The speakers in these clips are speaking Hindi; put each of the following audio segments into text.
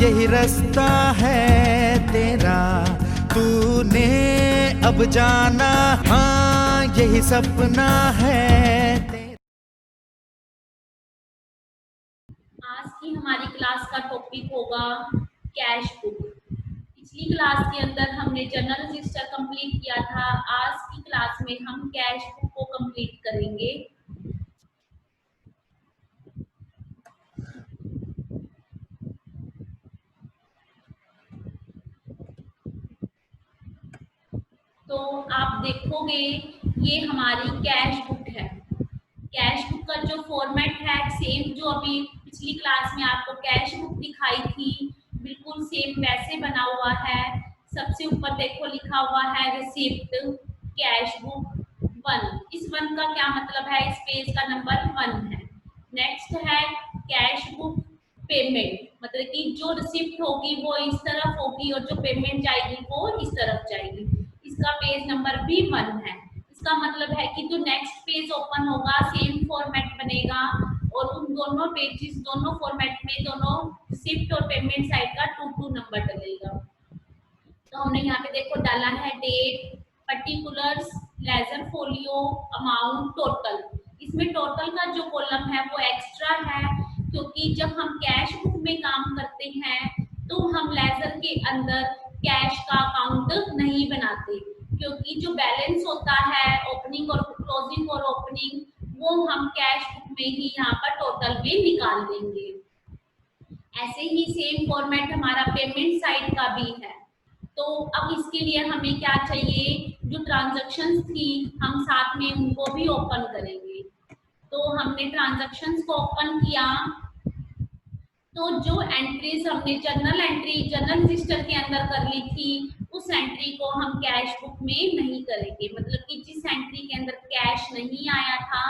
यही रास्ता है तेरा, तूने अब जाना, हाँ यही सपना है तेरा। आज की हमारी क्लास का टॉपिक होगा कैश बुक। पिछली क्लास के अंदर हमने जर्नल रजिस्टर कंप्लीट किया था। आज की क्लास में हम कैश बुक को कंप्लीट करेंगे। तो आप देखोगे ये हमारी कैश बुक है। कैश बुक का जो फॉर्मेट है सेम जो अभी पिछली क्लास में आपको कैश बुक दिखाई थी, बिल्कुल सेम वैसे बना हुआ है। सबसे ऊपर देखो लिखा हुआ है रिसिप्ट कैश बुक 1। इस 1 का क्या मतलब है, इस पेज का नंबर 1 है। नेक्स्ट है कैश बुक पेमेंट, मतलब कि जो रिसिप्ट होगी वो इस तरफ होगी और जो पेमेंट जाएगी वो इस तरफ जाएगी। इसका पेज नंबर भी 1 है। इसका मतलब है कि जो नेक्स्ट पेज ओपन होगा सेम फॉर्मेट बनेगा और उन दोनों पेजेस दोनों फॉर्मेट में दोनों रिसिप्ट और पेमेंट साइड का 2 नंबर डलेगा। तो हमने यहाँ पे देखो डाला है date, particulars, ledger folio, amount, total. इसमें टोटल का जो कॉलम है वो एक्स्ट्रा है, क्योंकि जब हम कैश बुक में काम करते हैं तो हम लेजर के अंदर कैश का अकाउंट नहीं बनाते, क्योंकि जो बैलेंस होता है ओपनिंग और क्लोजिंग और ओपनिंग वो हम कैश बुक में ही यहाँ पर टोटल में निकाल देंगे। ऐसे ही सेम फॉर्मेट हमारा पेमेंट साइड का भी है। तो अब इसके लिए हमें क्या चाहिए, जो ट्रांजैक्शंस थी हम साथ में उनको भी ओपन करेंगे। तो हमने ट्रांजैक्शंस को ओपन किया, तो जो एंट्रीज हमने जर्नल रजिस्टर के अंदर कर ली थी उस एंट्री को हम कैश बुक में नहीं करेंगे। मतलब कि जिस एंट्री के अंदर कैश नहीं आया था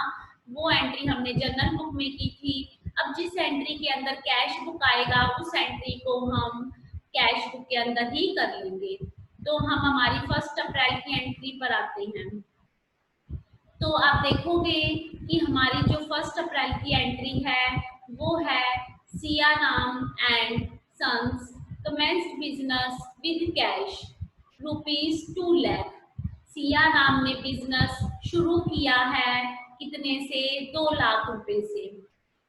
वो एंट्री हमने जर्नल बुक में की थी। अब जिस एंट्री के अंदर कैश बुक आएगा उस एंट्री को हम कैश बुक के अंदर ही कर लेंगे। तो हम हमारी 1 अप्रैल की एंट्री पर आते हैं। तो आप देखोगे कि हमारी जो 1 अप्रैल की एंट्री है वो है Siyaram and sons commenced business with cash ₹2 lakh. Siyaram ने बिजनेस शुरू किया है कितने से, 2 लाख रुपए से।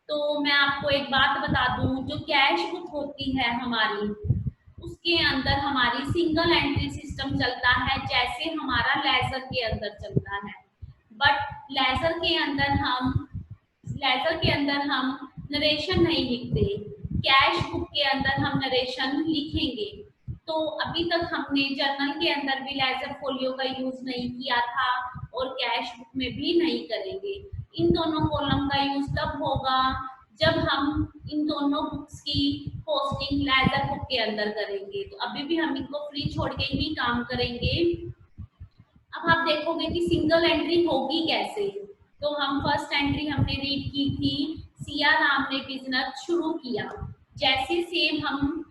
तो मैं आपको एक बात बता दूं, जो कैश बुक होती है हमारी उसके अंदर हमारी सिंगल एंट्री सिस्टम चलता है, जैसे हमारा लेजर के अंदर चलता है। बट लेजर के अंदर हम नरेशन नहीं लिखते, कैश बुक के अंदर हम नरेशन लिखेंगे। तो अभी तक हमने जर्नल के अंदर भी लेजर फोलियो का यूज नहीं किया था और कैश बुक में भी नहीं करेंगे। इन दोनों कॉलम का यूज तब होगा जब हम इन दोनों बुक्स की पोस्टिंग लेजर बुक के अंदर करेंगे। तो अभी भी हम इनको फ्री छोड़ के ही काम करेंगे। अब आप देखोगे कि सिंगल एंट्री होगी कैसे। तो हम 1 एंट्री हमने रीड की थी, सियाराम ने बिजनेस शुरू किया। जैसे सेम हम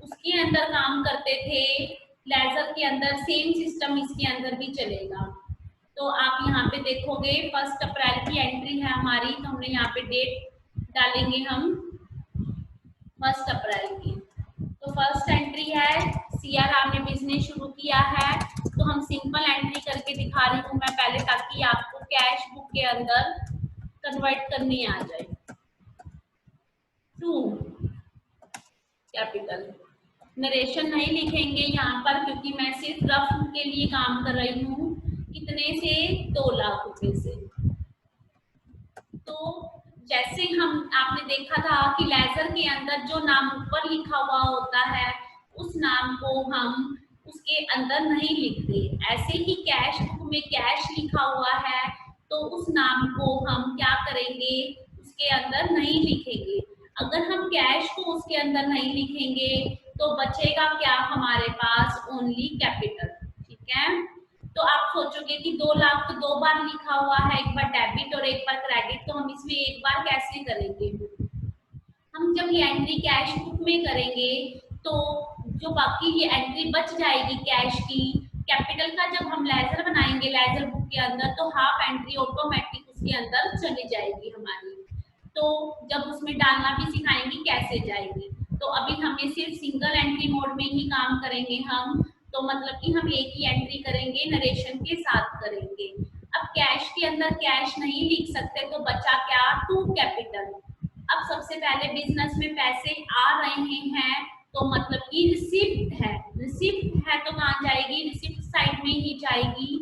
उसके अंदर काम करते थे लेजर के अंदर, सेम सिस्टम इसके अंदर भी चलेगा। तो आप यहाँ पे देखोगे 1 अप्रैल की एंट्री है हमारी, तो हमने यहाँ पे डेट डालेंगे हम 1 अप्रैल की। तो 1 एंट्री है सियाराम ने बिजनेस शुरू किया है। तो हम सिंपल एंट्री करके दिखा रही हूँ मैं पहले, ताकि आपको कैश बुक के अंदर कन्वर्ट करनी आ जाए। 2 कैपिटल, नरेशन नहीं लिखेंगे यहाँ पर क्योंकि मैं सिर्फ रफ के लिए काम कर रही हूँ। कितने से, 2 लाख रुपए से। तो जैसे हम आपने देखा था कि लेजर के अंदर जो नाम ऊपर लिखा हुआ होता है उस नाम को हम उसके अंदर नहीं लिखते, ऐसे ही कैश बुक में कैश लिखा हुआ है तो उस नाम को हम क्या करेंगे, उसके अंदर नहीं लिखेंगे। अगर हम कैश को उसके अंदर नहीं लिखेंगे तो बचेगा क्या हमारे पास, ओनली कैपिटल। ठीक है, तो आप सोचोगे कि 2 लाख तो 2 बार लिखा हुआ है, एक बार डेबिट और एक बार क्रेडिट, तो हम इसमें एक बार कैसे करेंगे। हम जब ये एंट्री कैश बुक में करेंगे तो जो बाकी ये एंट्री बच जाएगी कैश की, कैपिटल का जब हम लेजर बनाएंगे लेजर बुक के अंदर तो हाफ एंट्री ऑटोमेटिक उसके अंदर चली जाएगी हमारी। तो जब उसमें डालना भी सिखाएंगे कैसे जाएगी। तो अभी हमें सिर्फ सिंगल एंट्री मोड में ही काम करेंगे हम, तो मतलब कि हम एक ही एंट्री करेंगे, नरेशन के साथ करेंगे। अब कैश के अंदर कैश नहीं लिख सकते तो बचा क्या, टू कैपिटल। अब सबसे पहले बिजनेस में पैसे आ रहे हैं तो मतलब कि रिसिप्ट है, रिसिप्ट है तो कहाँ जाएगी, रिसिप्ट साइड में ही जाएगी।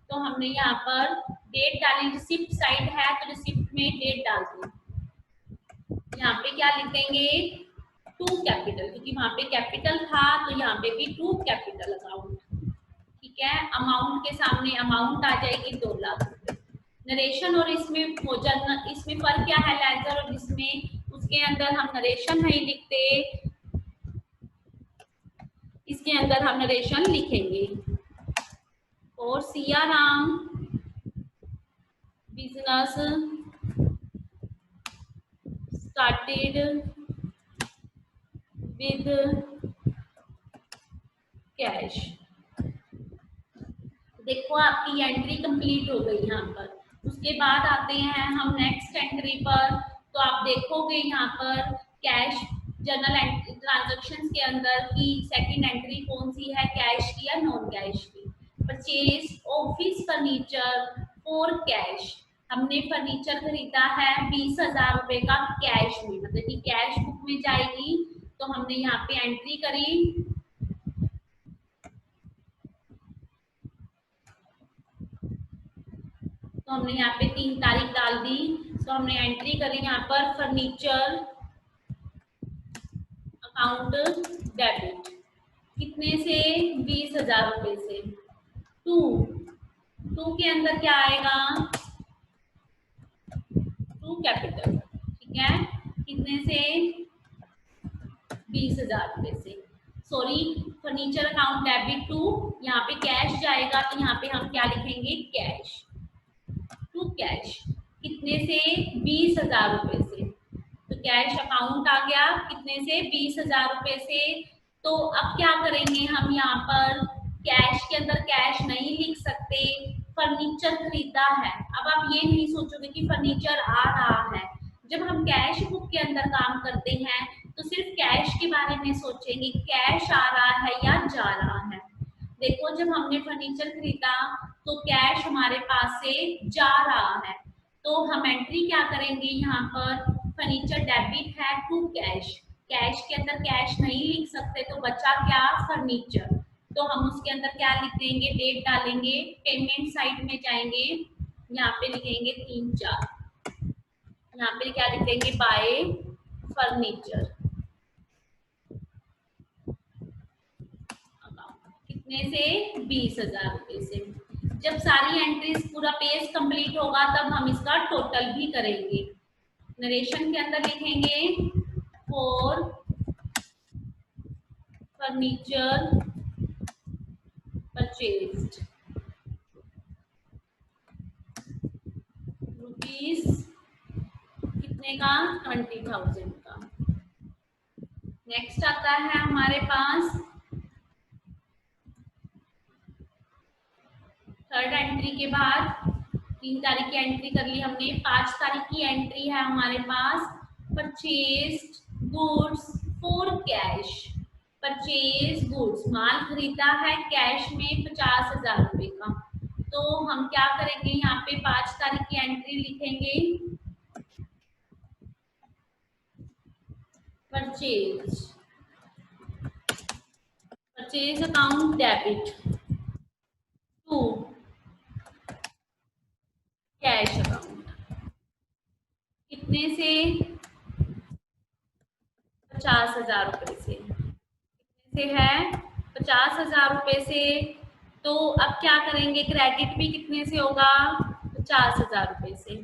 तो हमने यहाँ पर डेट डाली, रिसिप्ट साइड है तो रिसिप्ट में डेट डाल दी। यहाँ पे क्या लिख देंगे, टू कैपिटल, क्योंकि वहां पे कैपिटल था तो यहाँ पे भी टू कैपिटल अकाउंट। ठीक है, अमाउंट के सामने अमाउंट आ जाएगी 2 लाख रुपए। नरेशन और इसमें हो जाना, इसमें फर्क क्या है लेजर और इसमें, उसके अंदर हम नरेशन नहीं लिखते, इसके अंदर हम नरेशन लिखेंगे। और Siyaram business started with cash. देखो आपकी एंट्री कंप्लीट हो गई यहाँ पर। उसके बाद आते हैं हम नेक्स्ट एंट्री पर, तो आप देखोगे यहाँ पर कैश जर्नल ट्रांजैक्शंस के अंदर की सेकंड एंट्री कौन सी है, कैश की या नॉन कैश की। Purchase office furniture for cash, हमने फर्नीचर खरीदा है 20,000 रुपए का कैश में, मतलब कि कैश बुक में जाएगी। तो हमने यहाँ पे एंट्री करी, तो हमने यहाँ पे 3 तारीख डाल दी। तो हमने एंट्री करी यहाँ पर फर्नीचर अकाउंट डेबिट, कितने से, 20,000 रुपए से। टू के अंदर क्या आएगा, टू कैपिटल। ठीक है, कितने से, 20,000 रुपए से। Sorry, furniture account debit to, यहाँ पे कैश जाएगा तो यहाँ पे हम क्या लिखेंगे, कैश, टू कैश, कितने से, 20,000 रुपए से। तो कैश अकाउंट आ गया कितने से, 20,000 रुपए से। तो अब क्या करेंगे हम, यहाँ पर कैश के अंदर कैश नहीं लिख सकते, फर्नीचर खरीदा है। अब आप ये नहीं सोचोगे कि फर्नीचर आ रहा है। जब हम कैश बुक के अंदर काम करते हैं तो सिर्फ कैश के बारे में सोचेंगे, कैश आ रहा है या जा रहा है। देखो जब हमने फर्नीचर खरीदा तो कैश हमारे पास से जा रहा है, तो हम एंट्री क्या करेंगे, यहाँ पर फर्नीचर डेबिट है टू कैश, कैश के अंदर कैश नहीं लिख सकते तो बचा क्या, फर्नीचर। तो हम उसके अंदर क्या लिख देंगे, डेट डालेंगे, पेमेंट साइड में जाएंगे, यहाँ पे लिखेंगे 3/4, यहाँ पे क्या लिख देंगे, बाय फर्नीचर, कितने से, 20,000 रुपए से। जब सारी एंट्रीज पूरा पेज कंप्लीट होगा तब हम इसका टोटल भी करेंगे। नरेशन के अंदर लिखेंगे फॉर फर्नीचर परचेज्ड रुपीज कितने का, 20,000 का। नेक्स्ट आता है हमारे पास थर्ड एंट्री के बाद 3 तारीख की एंट्री कर ली हमने, 5 तारीख की एंट्री है हमारे पास, purchase goods for cash, purchase goods, माल खरीदा है कैश में 50,000 रुपए का। तो हम क्या करेंगे, यहाँ पे 5 तारीख की एंट्री लिखेंगे, purchase, purchase account debit to cash account, कितने से, 50,000 रुपए से, कितने से है, 50,000 रुपए से। तो अब क्या करेंगे, क्रेडिट भी कितने से होगा, 50,000 रुपए से।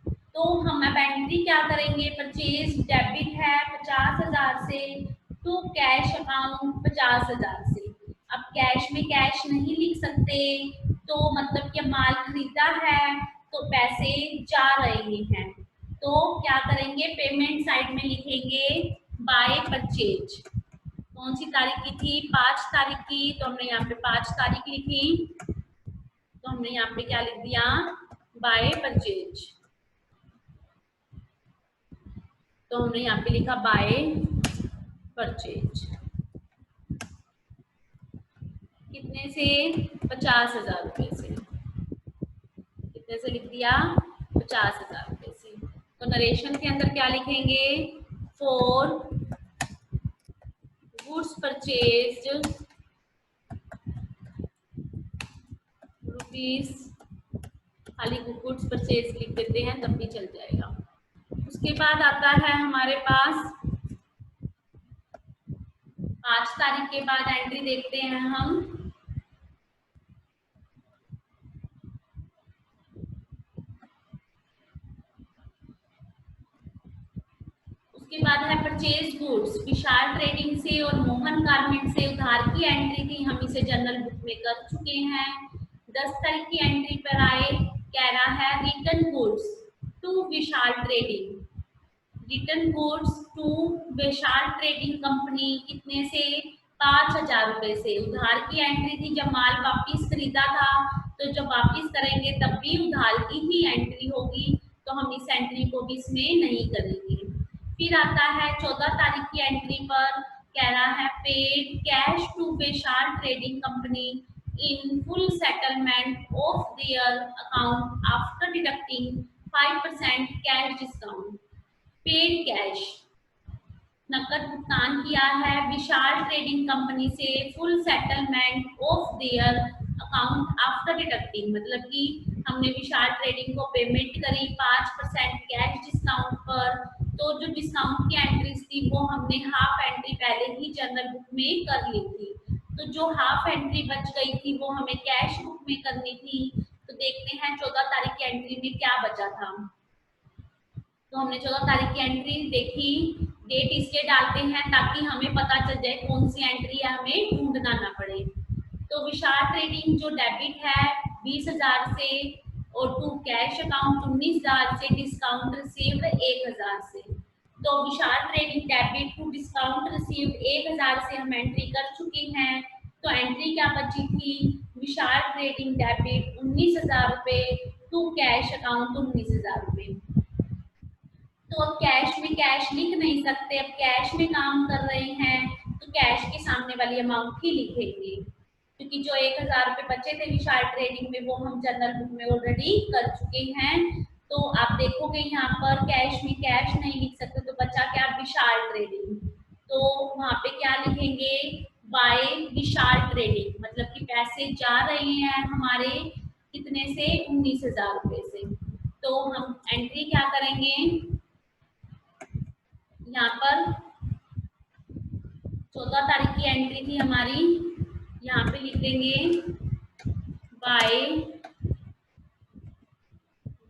तो हम अब एंट्री क्या करेंगे, परचेज डेबिट है 50,000 से टू कैश अकाउंट 50,000 से। अब कैश में कैश नहीं लिख सकते तो मतलब कि माल खरीदा है तो पैसे जा रहे हैं, तो क्या करेंगे, पेमेंट साइड में लिखेंगे बाय परचेज। कौन सी तारीख की थी, 5 तारीख की, तो हमने यहाँ पे 5 तारीख लिखी, तो हमने यहाँ पे क्या लिख दिया, बाय परचेज। तो हमने यहाँ पे लिखा बाय परचेज कितने से, 50,000 रुपये से। कितने से लिख दिया, 50,000 रुपये से। तो नरेशन के अंदर क्या लिखेंगे, फॉर गुड्स परचेज रुपीज, खाली गुड्स परचेज लिख देते हैं तब भी चल जाएगा। उसके बाद आता है हमारे पास 5 तारीख के बाद एंट्री देखते हैं हम। उसके बाद है परचेज गुड्स, विशाल ट्रेडिंग से और मोहन गारमेंट से उधार की एंट्री थी, हम इसे जनरल बुक में कर चुके हैं। 10 तारीख की एंट्री पर आए, कह रहा है return goods to Vishal trading, return goods to Vishal trading company, कितने से, 5,000 रुपये से। उधार की एंट्री थी, जब माल वापिस खरीदा था, तो जब वापिस करेंगे तब भी उधार की ही एंट्री होगी, तो हम इस एंट्री को भी इसमें नहीं करेंगे। फिर आता है 14 तारीख की एंट्री पर, कह रहा है paid cash to Vishal trading company in full settlement of their account after deducting 5% cash discount. Paid cash, नकद भुगतान किया है विशाल ट्रेडिंग कंपनी से full settlement of their account after deducting, मतलब कि हमने विशाल ट्रेडिंग को पेमेंट करी 5% कैश डिस्काउंट पर। तो जो डिस्काउंट की एंट्रीज थी वो हमने हाफ एंट्री पहले ही जनरल बुक में कर ली थी, तो जो हाफ एंट्री बच गई थी वो हमें कैश बुक में करनी थी। तो देखते हैं 14 तारीख की एंट्री में क्या बचा था। तो हमने 14 तारीख की एंट्री देखी, डेट इसलिए डालते हैं ताकि हमें पता चल जाए कौन सी एंट्री है, हमें ढूंढना ना पड़े। तो विशाल ट्रेडिंग जो डेबिट है 20,000 से, और टू कैश अकाउंट 19,000 से, डिस्काउंट रिसीव्ड 1,000 से। तो Vishal trading debit to discount received 1,000 से हम एंट्री कर चुके हैं। तो एंट्री क्या बची थी, विशाल ट्रेडिंग डेबिट 19,000 रुपये टू कैश अकाउंट 19,000 रुपये। तो अब कैश में कैश लिख नहीं सकते, अब कैश में काम कर रहे हैं तो कैश के सामने वाली अमाउंट ही लिखेंगे, क्योंकि जो 1,000 रुपये बचे थे विशाल ट्रेडिंग में वो हम जनरल बुक में ऑलरेडी कर चुके हैं। तो आप देखोगे यहाँ पर कैश में कैश नहीं लिख सकते, तो बचा क्या, विशाल ट्रेडिंग। तो वहाँ पे क्या लिखेंगे, बाय विशाल ट्रेडिंग, मतलब कि पैसे जा रहे हैं हमारे कितने से, 19,000 रुपये से। तो हम एंट्री क्या करेंगे, यहाँ पर 14 तारीख की एंट्री थी हमारी, यहाँ पे लिख देंगे बाय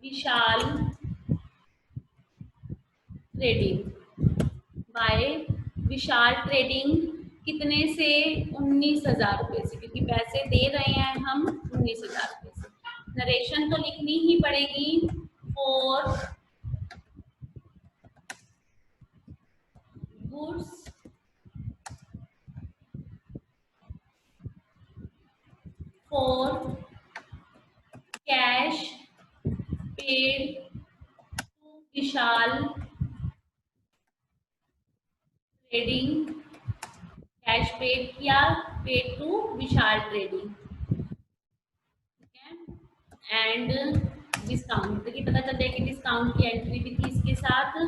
विशाल ट्रेडिंग, बाय विशाल ट्रेडिंग कितने से, 19,000 रुपये से, क्योंकि पैसे दे रहे हैं हम 19,000 रुपये से। नरेशन तो लिखनी ही पड़ेगी, for goods for cash paid to Vishal trading, cash paid किया, पेड टू विशाल ट्रेडिंग, ठीक है। एंड डिस्काउंट, देखिए पता चल जाए कि डिस्काउंट की एंट्री भी थी इसके साथ,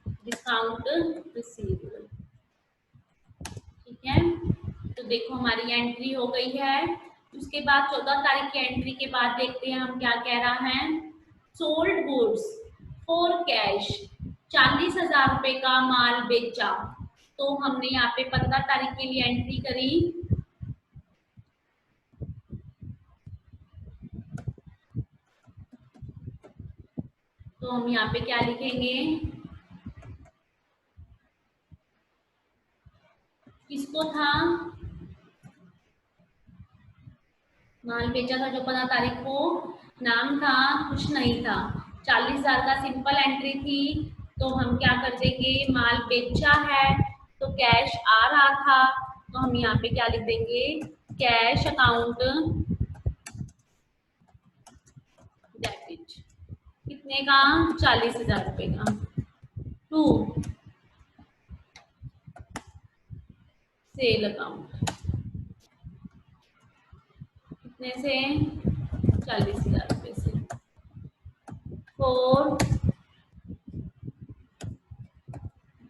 डिस्काउंट रिसीव्ड, ठीक है। तो देखो हमारी एंट्री हो गई है। उसके बाद 14 तारीख की एंट्री के बाद देखते हैं हम क्या कह रहा है, सोल्ड गुड्स फॉर कैश, 40,000 रुपये का माल बेचा। तो हमने यहाँ पे 15 तारीख के लिए एंट्री करी, तो हम यहाँ पे क्या लिखेंगे, किसको था, माल बेचा था जो 15 तारीख को, नाम था, कुछ नहीं था, 40,000 का सिंपल एंट्री थी। तो हम क्या कर देंगे, माल बेचा है तो कैश आ रहा था, तो हम यहाँ पे क्या लिख देंगे, कैश अकाउंट डेबिट, कितने का, 40,000 रुपये का, टू सेल अकाउंट कितने से, 40,000 रुपये से। For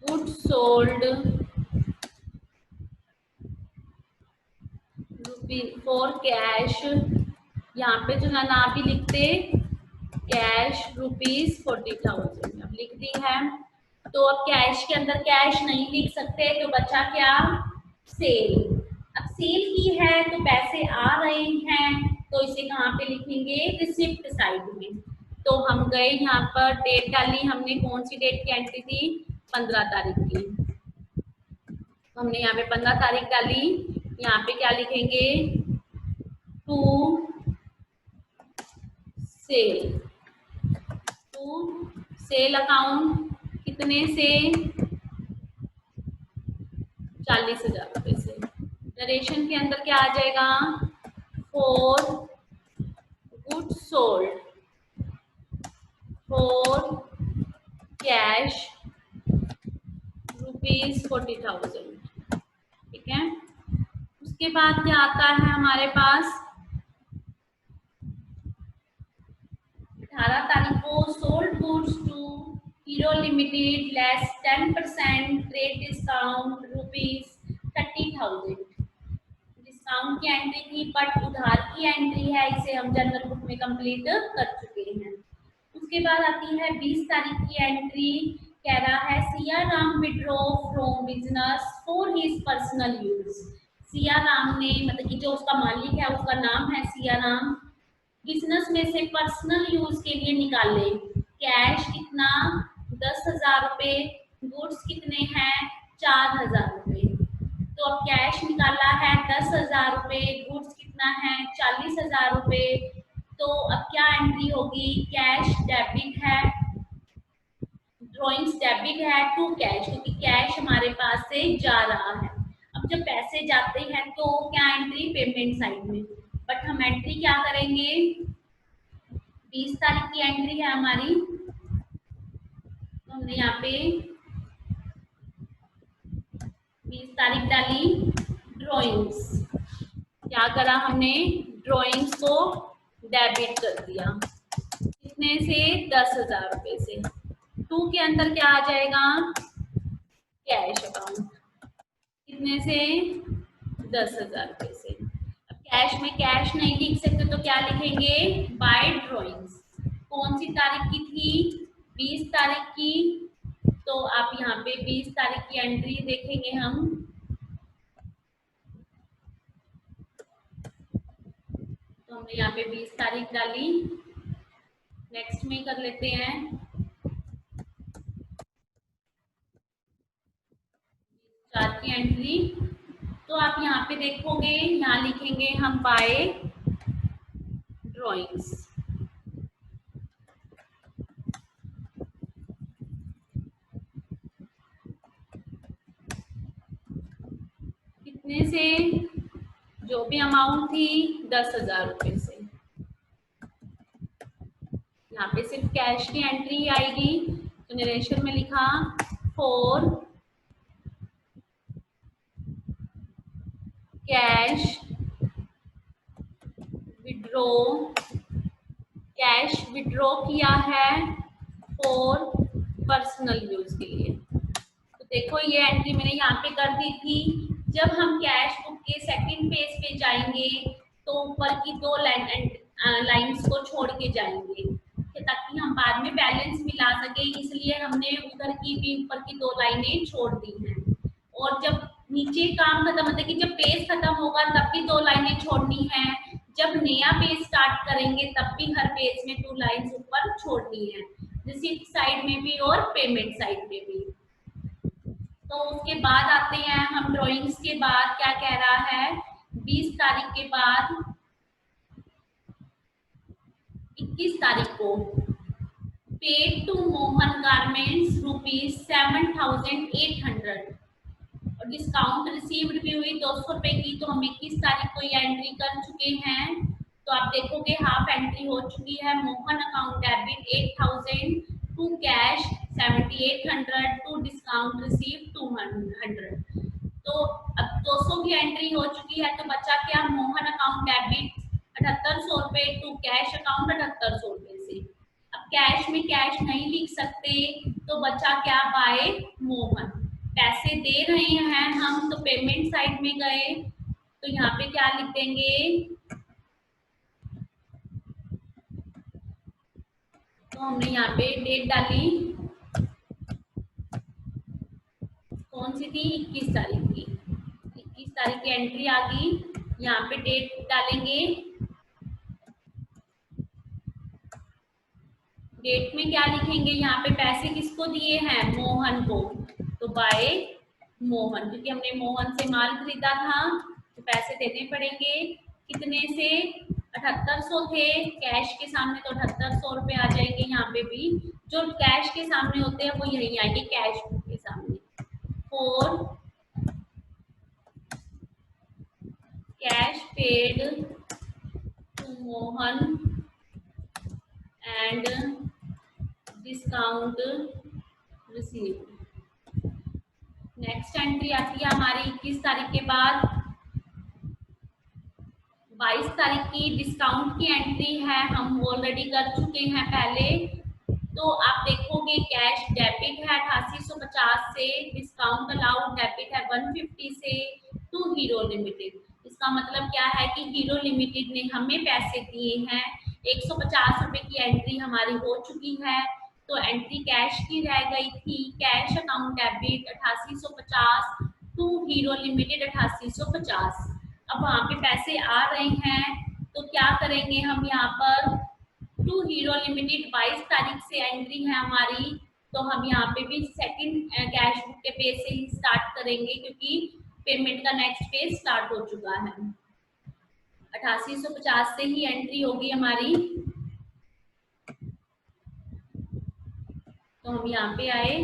good sold for cash, यहाँ पे जो है ना भी लिखते कैश ₹40,000 अब लिख दी है। तो अब कैश के अंदर कैश नहीं लिख सकते तो बचा क्या, सेल। अब सेल की है तो पैसे आ रहे हैं तो इसे कहाँ पे लिखेंगे, रिसिप्ट साइड में। तो हम गए यहाँ पर, डेट डाली हमने, कौन सी डेट की एंट्री थी, 15 तारीख की। तो हमने यहाँ पे 15 तारीख डाली, यहाँ पे क्या लिखेंगे, to sale, to sale account कितने से, 40,000 रुपये से। नरेशन के अंदर क्या आ जाएगा, for good sold for cash ₹40,000, ठीक है। उसके बाद क्या आता है हमारे पास, 18 तारीख को sold goods to Hero limited less 10% trade discount ₹30,000। Discount की एंट्री थी बट उधार की एंट्री है, इसे हम जनरल बुक में कंप्लीट कर चुके हैं। उसके बाद आती है 20 तारीख की एंट्री, कह रहा है Siya Ram withdraw from business for his personal use. Siya Ram ने, मतलब कि जो उसका मालिक है उसका नाम है सिया राम, बिजनेस में से पर्सनल यूज के लिए निकाले। कैश कितना, 10,000 रुपये, गुड्स कितने हैं, 4,000 रुपये। तो अब कैश निकाला है 10,000 रुपये, गुड्स कितना है, 40,000 रुपये। तो अब क्या एंट्री होगी, कैश डेबिट है, ड्रॉइंग्स डेबिट है टू कैश, क्योंकि कैश हमारे पास से जा रहा है। अब जब पैसे जाते हैं तो क्या एंट्री, पेमेंट साइड में। बट हम एंट्री क्या करेंगे, 20 तारीख की एंट्री है हमारी, तो हमने यहाँ पे 20 तारीख डाली, ड्रॉइंग्स क्या करा हमने, ड्रॉइंग्स को डेबिट कर दिया, कितने से, 10,000 रुपये से। टू के अंदर क्या आ जाएगा, कैश अकाउंट कितने से, 10,000 रुपये से। अब कैश में कैश नहीं लिख सकते तो क्या लिखेंगे, बाय ड्रॉइंग्स। कौन सी तारीख की थी, 20 तारीख की। तो आप यहाँ पे 20 तारीख की एंट्री देखेंगे हम, तो हमने यहाँ पे 20 तारीख डाली। नेक्स्ट में कर लेते हैं 4 की एंट्री। तो आप यहाँ पे देखोगे, यहाँ लिखेंगे हम बाय ड्रॉइंग्स, कितने से, जो भी अमाउंट थी 10,000 रुपये से। यहाँ पे सिर्फ कैश की एंट्री आएगी, तो नरेशन में लिखा for cash withdraw, cash withdraw किया है फॉर पर्सनल यूज के लिए। तो देखो ये एंट्री मैंने यहाँ पे कर दी थी। जब हम कैश बुक के सेकंड पेज पे जाएंगे तो ऊपर की 2 लाइंस को छोड़ के जाएंगे ताकि हम बाद में बैलेंस मिला सके, इसलिए हमने उधर की भी ऊपर की 2 लाइनें छोड़ दी हैं। और जब नीचे काम खत्म, मतलब कि जब पेज खत्म होगा तब भी 2 लाइनें छोड़नी है, जब नया पेज स्टार्ट करेंगे तब भी हर पेज में 2 लाइन्स ऊपर छोड़नी है, रिसीप्ट साइड में भी और पेमेंट साइड में भी। तो उसके बाद आते हैं हम ड्राइंग्स के बाद, क्या कह रहा है, 20 तारीख के बाद 21 तारीख को पेड टू मोहन गारमेंट्स ₹7,800 और डिस्काउंट रिसीव्ड भी हुई 200 रुपए की। तो हम 21 तारीख को ये एंट्री कर चुके हैं। तो आप देखोगे हाफ एंट्री हो चुकी है। Mohan account debit 8,000 to cash 7,800 to discount receive 200। तो अब 200 की एंट्री हो चुकी है, तो बचा क्या, मोहन अकाउंट डेबिट 7800 रुपए टू कैश अकाउंट 7800 रुपए से। अब कैश में कैश नहीं लिख सकते, तो बचा क्या, बाय मोहन। पैसे दे रहे हैं हम, तो पेमेंट साइड में गए, तो यहाँ पे क्या लिख देंगे, तो हमने यहाँ पे डेट डाली, कौन सी थी, 21 तारीख की, 21 तारीख की एंट्री आ गई। यहाँ पे डेट डालेंगे, डेट में क्या लिखेंगे, यहाँ पे पैसे किसको दिए हैं, मोहन को, तो बाय मोहन, क्योंकि हमने मोहन से माल खरीदा था तो पैसे देने पड़ेंगे। कितने से, 7800 थे, कैश के सामने तो 7800 रुपए आ जाएंगे। यहाँ पे भी जो कैश के सामने होते हैं वो यही आएंगे, कैश बुक के सामने। For cash paid to Mohan and discount received. Next entry आती है हमारी 21 तारीख के बाद, 22 तारीख की डिस्काउंट की एंट्री है, हम ऑलरेडी कर चुके हैं पहले। तो आप देखोगे कैश डेबिट है 8850 से, डिस्काउंट अलाउड डेबिट है 150 से टू हीरो लिमिटेड। इसका मतलब क्या है कि हीरो लिमिटेड ने हमें पैसे दिए हैं, 150 रुपए की एंट्री हमारी हो चुकी है, तो एंट्री कैश की रह गई थी, cash account debit 8850 to Hero limited 8850। अब वहाँ पे पैसे आ रहे हैं, तो क्या करेंगे हम, यहाँ पर टू हीरो लिमिटेड 22 तारीख से एंट्री है हमारी, तो हम यहाँ पे भी सेकंड कैश बुक के पेज से ही स्टार्ट करेंगे, क्योंकि पेमेंट का नेक्स्ट पेज स्टार्ट हो चुका है। 8850 से ही एंट्री होगी हमारी, तो हम यहाँ पे आए,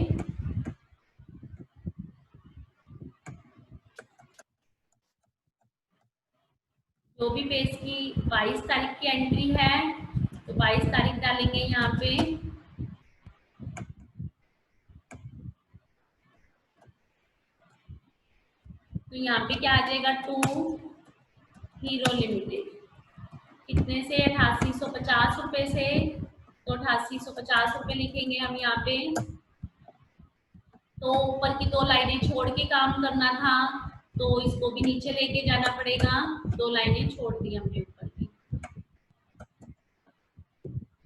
जो भी पेज की 22 तारीख की एंट्री है, तो 22 तारीख डालेंगे यहाँ पे, तो यहाँ पे क्या आ जाएगा, टू हीरो लिमिटेड, कितने से, 8850 रुपए से, तो 8850 रुपए लिखेंगे हम यहाँ पे। तो ऊपर की 2 लाइनें छोड़ के काम करना था, तो इसको भी नीचे लेके जाना पड़ेगा, 2 लाइनें छोड़ दी हमने ऊपर की,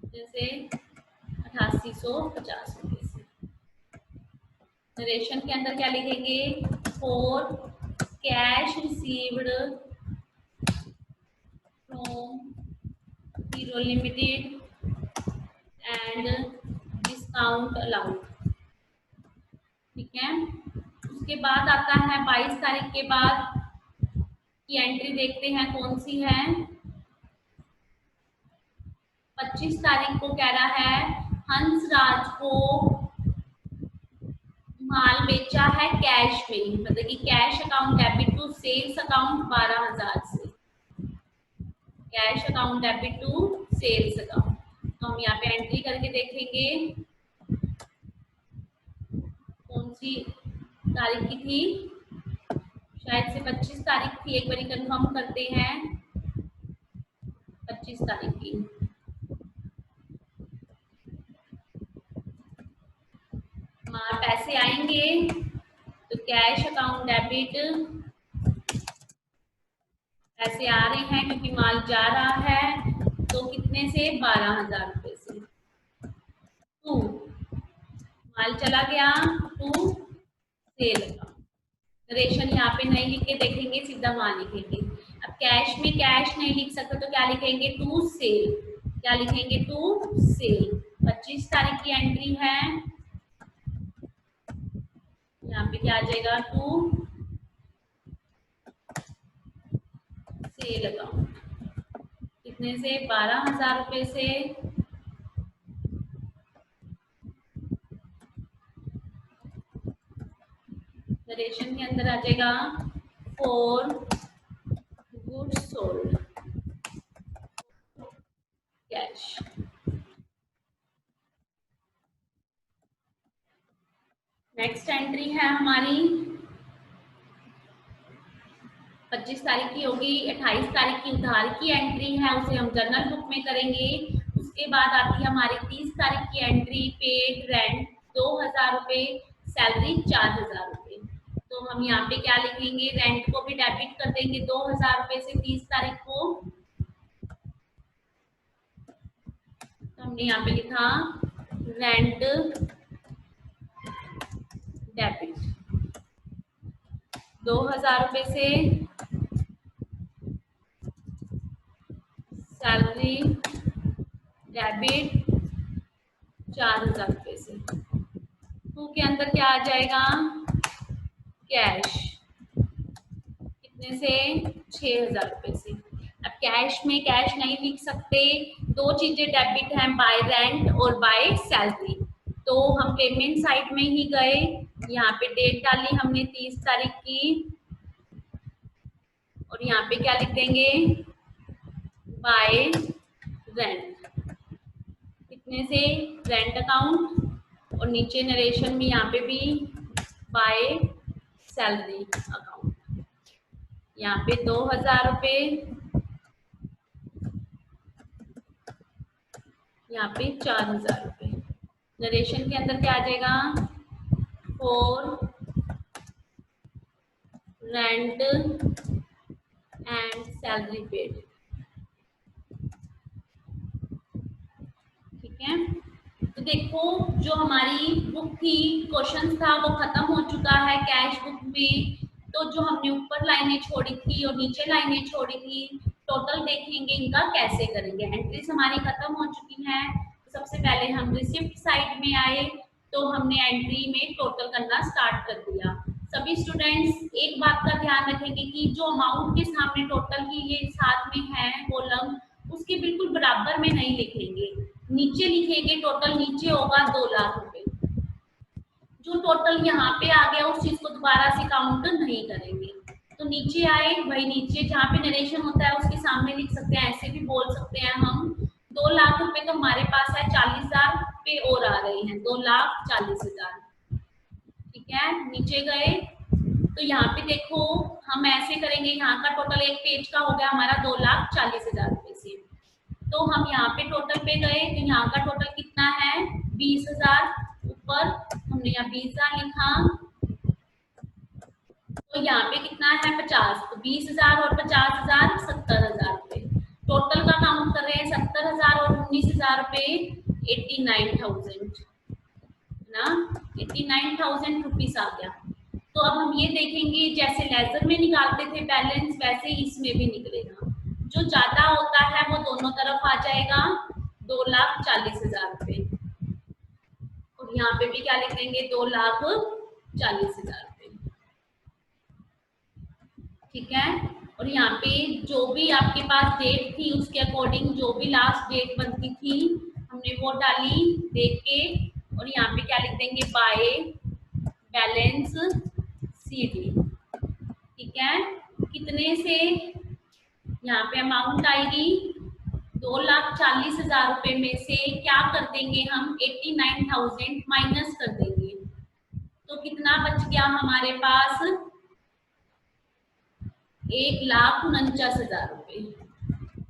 जैसे 8850 रुपए से। नरेशन के अंदर क्या लिखेंगे, for cash received from hero limited and discount allowed, ठीक है। उसके बाद आता है 22 तारीख के बाद की एंट्री, देखते हैं कौन सी है। 25 तारीख को कह रहा है हंसराज को माल बेचा है कैश में, मतलब कि cash account debit to sales account 12,000 से, cash account debit to sales account. तो हम यहाँ पे एंट्री करके देखेंगे कौन सी तारीख की थी, शायद से 25 तारीख थी, एक बार कंफर्म करते हैं, 25 तारीख की। पैसे आएंगे तो कैश अकाउंट डेबिट, पैसे आ रहे हैं क्योंकि माल जा रहा है, तो कितने से, 12,000 रुपए से, टू माल चला गया टू सेल अकाउंट। नरेशन यहाँ पे नहीं लिख के देखेंगे, सीधा माल लिखेंगे। अब कैश में कैश नहीं लिख सकते, तो क्या लिखेंगे, टू सेल, क्या लिखेंगे, टू सेल। 25 तारीख की एंट्री है, यहाँ पे क्या आ जाएगा, टू सेल अकाउंट, कितने से, 12,000 रुपए से। नरेशन के अंदर आ जाएगा for goods sold cash. Next entry है हमारी 25 तारीख की होगी। 28 तारीख की उधार की एंट्री है, उसे हम जर्नल बुक में करेंगे। उसके बाद आती है हमारी 30 तारीख की एंट्री, पेड रेंट 2000 रुपये, सैलरी 4000 रुपये। तो हम यहाँ पे क्या लिखेंगे, रेंट को भी डेबिट कर देंगे 2000 रुपये से 30 तारीख को। तो हमने यहाँ पे लिखा रेंट डेबिट 2000 रुपये से, सैलरी डेबिट 4000 रुपये से। टू के अंदर क्या आ जाएगा, कैश कितने से, 6000 रुपये से। अब कैश में कैश नहीं लिख सकते, दो चीजें डेबिट हैं, बाय रेंट और बाय सैलरी। तो हम पेमेंट साइड में ही गए, यहाँ पे डेट डाली हमने 30 तारीख की, और यहाँ पे क्या लिख देंगे, बाय रेंट कितने से, रेंट अकाउंट, और नीचे नरेशन में यहाँ पे भी बाय सैलरी अकाउंट, यहाँ पे 2000 रुपये, यहाँ पे 4000 रुपये। नरेशन के अंदर क्या आ जाएगा, for rent and salary paid. ठीक है, तो देखो जो हमारी बुक थी, क्वेश्चन था वो खत्म हो चुका है कैश बुक में। तो जो हमने ऊपर लाइनें छोड़ी थी और नीचे लाइनें छोड़ी थी, टोटल देखेंगे इनका कैसे करेंगे। एंट्रीज हमारी खत्म हो चुकी हैं। तो सबसे पहले हम रिसिप्ट साइड में आए, तो हमने एंट्री में टोटल करना स्टार्ट कर दिया। सभी स्टूडेंट्स एक बात का ध्यान रखेंगे कि जो अमाउंट के सामने टोटल की ये साथ में है कॉलम, उसके बिल्कुल बराबर में नहीं लिखेंगे, नीचे लिखेंगे। टोटल नीचे होगा 2 लाख रुपए। जो टोटल यहाँ पे आ गया उस चीज को दोबारा से काउंट नहीं करेंगे। तो नीचे आए, वही नीचे जहाँ पे नरेशन होता है उसके सामने लिख सकते हैं, ऐसे भी बोल सकते हैं हम। 2 लाख रुपए तो हमारे पास है, 40,000 पे और आ रहे हैं, 2,40,000। ठीक है, नीचे गए तो यहाँ पे देखो हम ऐसे करेंगे, यहाँ का टोटल एक पेज का हो गया हमारा 2,40,000 रुपए से। तो हम यहाँ पे टोटल पे गए, तो यहाँ का टोटल कितना है, 20,000। ऊपर हमने यहाँ 20,000 लिखा, तो यहाँ पे कितना है 50। तो 20,000 और 50,000 70,000 रुपए। टोटल का काउंट कर रहे हैं, 70,000 और 19,000 रुपए 89,000 ना, 89,000 रुपीस आ गया। तो अब हम ये देखेंगे, जैसे लेजर में निकालते थे बैलेंस, वैसे ही इसमें भी निकलेगा। जो ज्यादा होता है वो दोनों तरफ आ जाएगा, 2,40,000 रुपए। और यहाँ पे भी क्या लिख देंगे, 2,40,000 रुपए। ठीक है, और यहाँ पे जो भी आपके पास डेट थी उसके अकॉर्डिंग जो भी लास्ट डेट बनती थी हमने वो डाली देख के। और यहाँ पे क्या लिख देंगे, बाय बैलेंस सीडी। ठीक है, कितने से, यहाँ पे अमाउंट आएगी 2,40,000 रुपए में से क्या कर देंगे हम, 89,000 माइनस कर देंगे। तो कितना बच गया हमारे पास, 1,49,000 रुपए।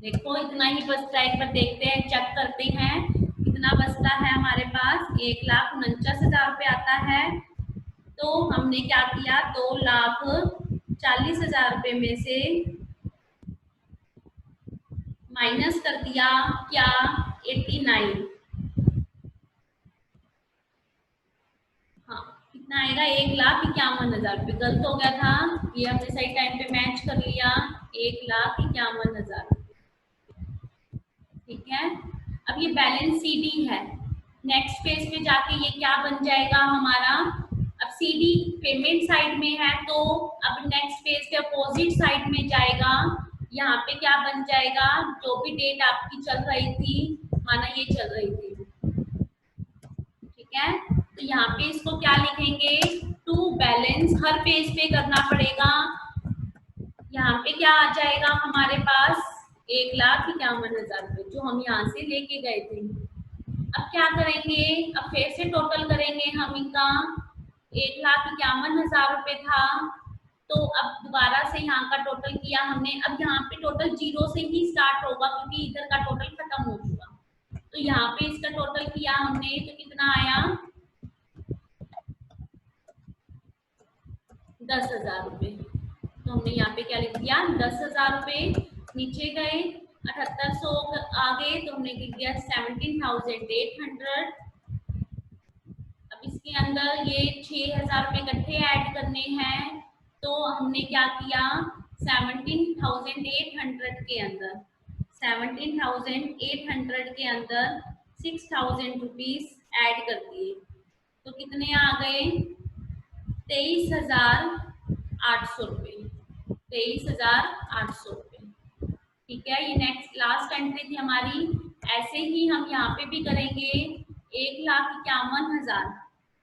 देखो इतना ही बचता है, एक बार देखते हैं, चेक करते हैं कितना बचता है हमारे पास, 1,49,000 रुपये आता है। तो हमने क्या किया, 2,40,000 रुपये में से माइनस कर दिया क्या, 89। हाँ, कितना आएगा, 1,51,000 रुपये। गलत हो गया था, ये हमने सही टाइम पे मैच कर लिया, 1,51,000। ठीक है, अब ये बैलेंस सीडी है। नेक्स्ट पेज पे जाके ये क्या बन जाएगा हमारा, अब सीडी पेमेंट साइड में है, तो अब नेक्स्ट पेज पे अपोजिट साइड में जाएगा। यहाँ पे क्या बन जाएगा, जो भी डेट आपकी चल रही थी, माना ये चल रही थी, ठीक है, तो यहाँ पे इसको क्या लिखेंगे, टू बैलेंस। हर पेज पे करना पड़ेगा। यहाँ पे क्या आ जाएगा हमारे पास, 1,51,000 रुपये जो हम यहाँ से लेके गए थे। अब क्या करेंगे, अब फिर से टोटल करेंगे हम इनका, 1,51,000 रुपये था, तो तो अब दोबारा से यहाँ का टोटल किया हमने। अब यहाँ पे टोटल जीरो से ही स्टार्ट होगा क्योंकि इधर का टोटल खत्म हो चुका। तो यहाँ पे इसका टोटल किया हमने तो कितना आया 10,000 रुपये। तो हमने यहाँ पे क्या लिख दिया 10,000 रुपये। नीचे गए 7800 आ गए तो हमने लिख दिया 17,800। अब इसके अंदर ये 6,000 रुपये इकट्ठे ऐड करने हैं तो हमने क्या किया 17,800 के अंदर 17,800 के अंदर 6,000 रुपीज ऐड कर दिए तो कितने आ गए 23,800 रुपये। 23,800 रुपये। ठीक है, ये नेक्स्ट लास्ट एंट्री थी हमारी। ऐसे ही हम यहाँ पे भी करेंगे 1,51,000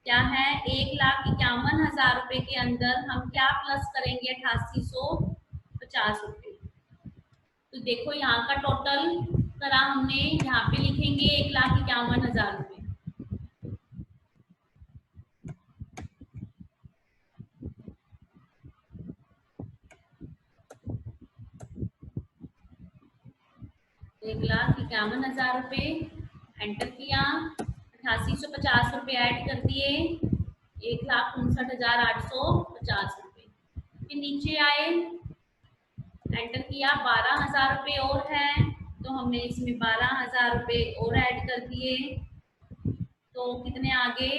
क्या है 1,51,000 रुपये के अंदर हम क्या प्लस करेंगे 8,850 रुपये। तो देखो यहाँ का टोटल करा हमने, यहाँ पे लिखेंगे 1,51,000 रुपये। तो 1,51,000 रुपये एंटर किया, 8,850 रुपये ऐड कर दिए, 1,59,850 रुपये। फिर नीचे आए एंटर किया 12,000 रुपये और है तो हमने इसमें 12,000 रुपये और ऐड कर दिए तो कितने आगे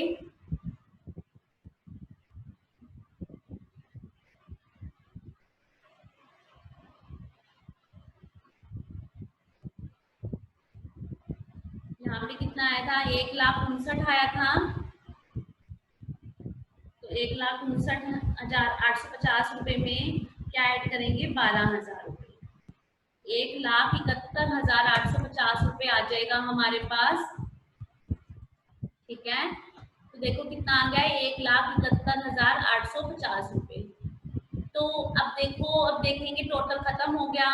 1,59,000 आया था तो 1,59,850 रुपये में क्या ऐड करेंगे 12,000 रुपये। 1,71,850 रुपये आ जाएगा हमारे पास। ठीक है, तो देखो कितना आ गया 1,71,850 रुपये। तो अब देखो, अब देखेंगे टोटल खत्म हो गया।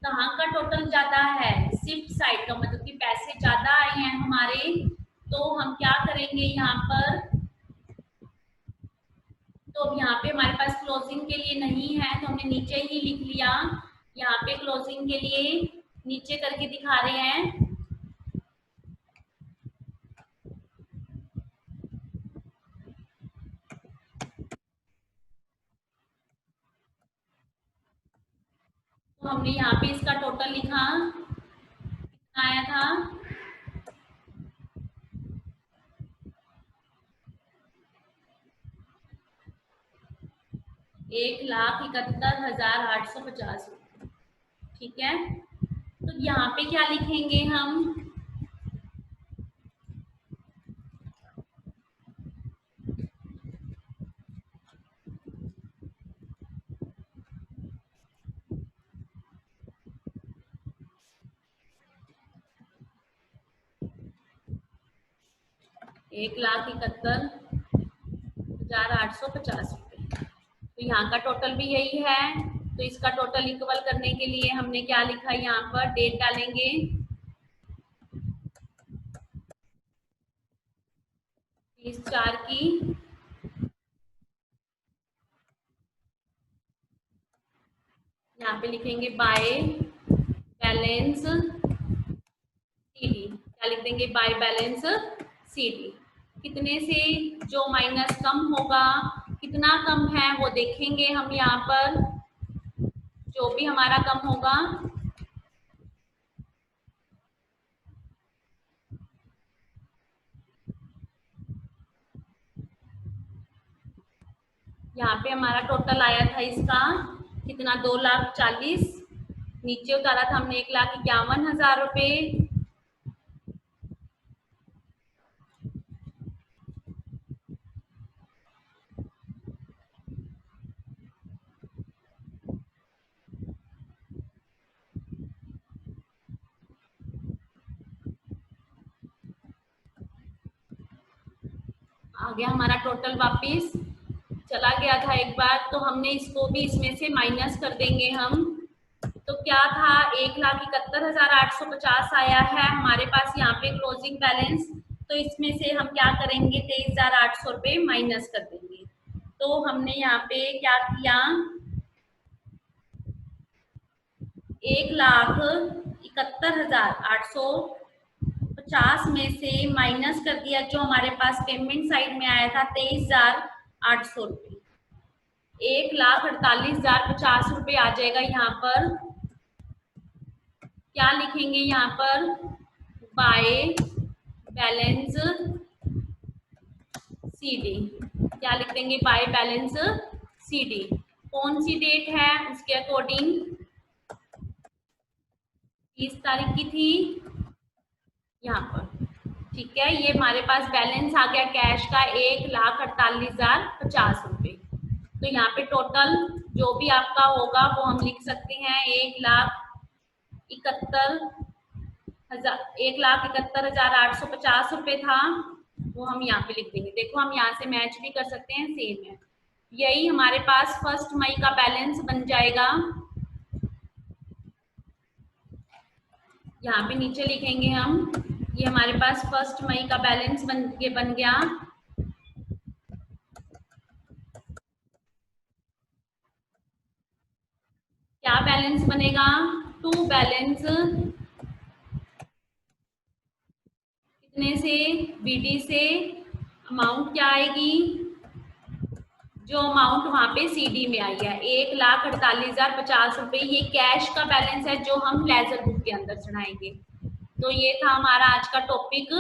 कहाँ का टोटल ज्यादा है शिफ्ट साइड का, मतलब कि पैसे ज्यादा आए हैं हमारे। तो हम क्या करेंगे यहाँ पर, तो अब यहाँ पे हमारे पास क्लोजिंग के लिए नहीं है तो हमने नीचे ही लिख लिया। यहाँ पे क्लोजिंग के लिए नीचे करके दिखा रहे हैं। तो हमने यहाँ पे इसका टोटल लिखा, कितना आया था 1,71,850 रुपये। ठीक है, तो यहाँ पे क्या लिखेंगे हम, $1,71,850 रुपये। तो यहाँ का टोटल भी यही है। तो इसका टोटल इक्वल करने के लिए हमने क्या लिखा, यहाँ पर डेट डालेंगे 30/4 की, यहाँ पे लिखेंगे बाय बैलेंस सीडी। क्या लिख देंगे बाय बैलेंस सीडी। कितने से जो माइनस कम होगा, कितना कम है वो देखेंगे हम। यहाँ पर जो भी हमारा कम होगा यहाँ पे हमारा टोटल आया था इसका कितना 2,40,000। नीचे उतारा था हमने 1,51,000 रुपये। आ गया हमारा टोटल वापिस, चला गया था एक बार तो हमने इसको भी इसमें से माइनस कर देंगे हम। तो क्या था 1,71,850 आया है हमारे पास यहाँ पे क्लोजिंग बैलेंस। तो इसमें से हम क्या करेंगे 23,800 रुपये माइनस कर देंगे। तो हमने यहाँ पे क्या किया, 1,71,850 में से माइनस कर दिया जो हमारे पास पेमेंट साइड में आया था 23,800 रुपये। 1,48,050 रुपये आ जाएगा। यहाँ पर क्या लिखेंगे, यहाँ पर बाय बैलेंस सीडी, क्या लिख देंगे, बाय बैलेंस सीडी। कौन सी डेट है, उसके अकॉर्डिंग 30 तारीख की थी यहाँ पर। ठीक है, ये हमारे पास बैलेंस आ गया कैश का 1,48,050 रुपये। तो यहाँ पे टोटल जो भी आपका होगा वो हम लिख सकते हैं 1,71,850 रुपये था, वो हम यहाँ पे लिख देंगे। देखो हम यहाँ से मैच भी कर सकते हैं, सेम है। यही हमारे पास 1 मई का बैलेंस बन जाएगा। यहाँ पे नीचे लिखेंगे हम, ये हमारे पास 1 मई का बैलेंस बन गया। क्या बैलेंस बनेगा, टू बैलेंस कितने से, बीडी से अमाउंट क्या आएगी, जो अमाउंट वहां पे सीडी में आई है 1,48,050 रुपये। ये कैश का बैलेंस है जो हम लेजर बुक के अंदर चढ़ाएंगे। तो ये था हमारा आज का टॉपिक।